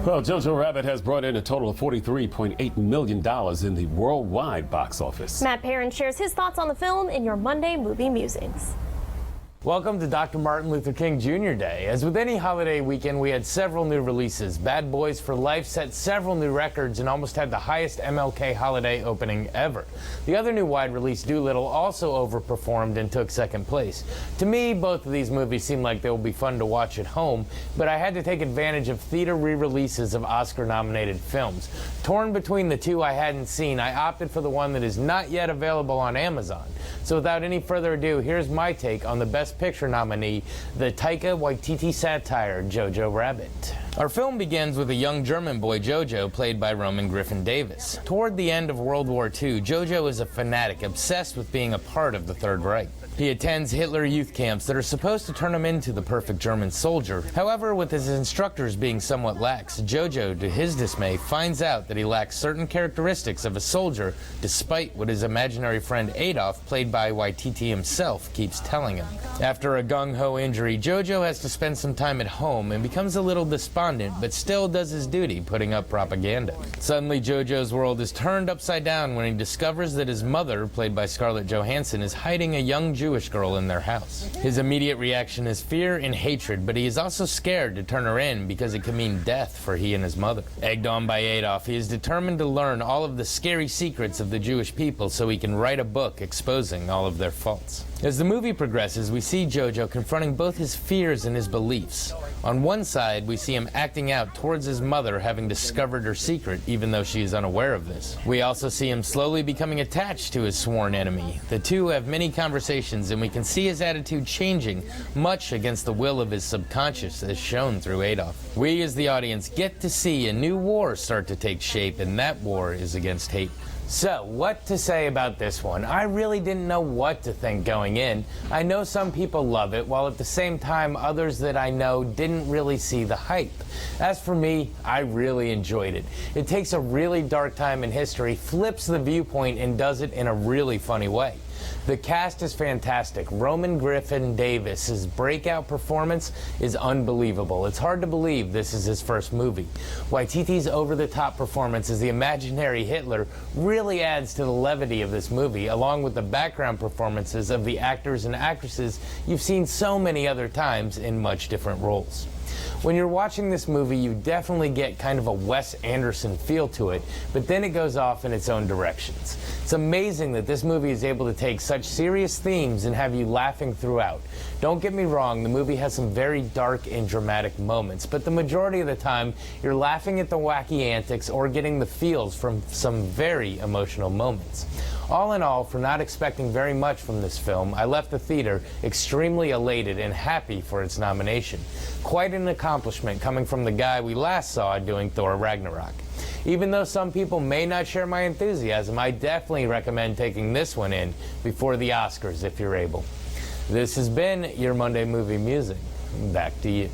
Well, JoJo Rabbit has brought in a total of $43.8 million in the worldwide box office. Matt Perrin shares his thoughts on the film in your Monday Movie Musings. Welcome to Dr. Martin Luther King Jr. Day. As with any holiday weekend, we had several new releases. Bad Boys for Life set several new records and almost had the highest MLK holiday opening ever. The other new wide release, Doolittle, also overperformed and took second place. To me, both of these movies seem like they will be fun to watch at home, but I had to take advantage of theater re-releases of Oscar-nominated films. Torn between the two I hadn't seen, I opted for the one that is not yet available on Amazon. So without any further ado, here's my take on the Best Picture nominee, the Taika Waititi satire, JoJo Rabbit. Our film begins with a young German boy, JoJo, played by Roman Griffin Davis. Toward the end of World War II, JoJo is a fanatic obsessed with being a part of the Third Reich. He attends Hitler youth camps that are supposed to turn him into the perfect German soldier. However, with his instructors being somewhat lax, JoJo, to his dismay, finds out that he lacks certain characteristics of a soldier, despite what his imaginary friend Adolf, played by Waititi himself, keeps telling him. After a gung-ho injury, JoJo has to spend some time at home and becomes a little despondent, but still does his duty putting up propaganda. Suddenly, JoJo's world is turned upside down when he discovers that his mother, played by Scarlett Johansson, is hiding a young Jewish girl in their house. His immediate reaction is fear and hatred, but he is also scared to turn her in because it could mean death for he and his mother. Egged on by Adolf, he is determined to learn all of the scary secrets of the Jewish people so he can write a book exposing all of their faults. As the movie progresses, we see JoJo confronting both his fears and his beliefs. On one side, we see him acting out towards his mother having discovered her secret, even though she is unaware of this. We also see him slowly becoming attached to his sworn enemy. The two have many conversations, and we can see his attitude changing, much against the will of his subconscious, as shown through Adolf. We, as the audience, get to see a new war start to take shape, and that war is against hate. So, what to say about this one? I really didn't know what to think going in. I know some people love it, while at the same time others that I know didn't really see the hype. As for me, I really enjoyed it. It takes a really dark time in history, flips the viewpoint, and does it in a really funny way. The cast is fantastic. Roman Griffin Davis' breakout performance is unbelievable. It's hard to believe this is his first movie. Waititi's over-the-top performance as the imaginary Hitler really adds to the levity of this movie, along with the background performances of the actors and actresses you've seen so many other times in much different roles. When you're watching this movie, you definitely get kind of a Wes Anderson feel to it, but then it goes off in its own directions. It's amazing that this movie is able to take such serious themes and have you laughing throughout. Don't get me wrong, the movie has some very dark and dramatic moments, but the majority of the time, you're laughing at the wacky antics or getting the feels from some very emotional moments. All in all, for not expecting very much from this film, I left the theater extremely elated and happy for its nomination. Quite an accomplishment coming from the guy we last saw doing Thor Ragnarok. Even though some people may not share my enthusiasm, I definitely recommend taking this one in before the Oscars if you're able. This has been your Monday Movie Musing. Back to you.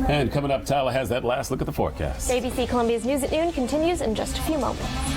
And coming up, Tyler has that last look at the forecast. ABC Columbia's News at Noon continues in just a few moments.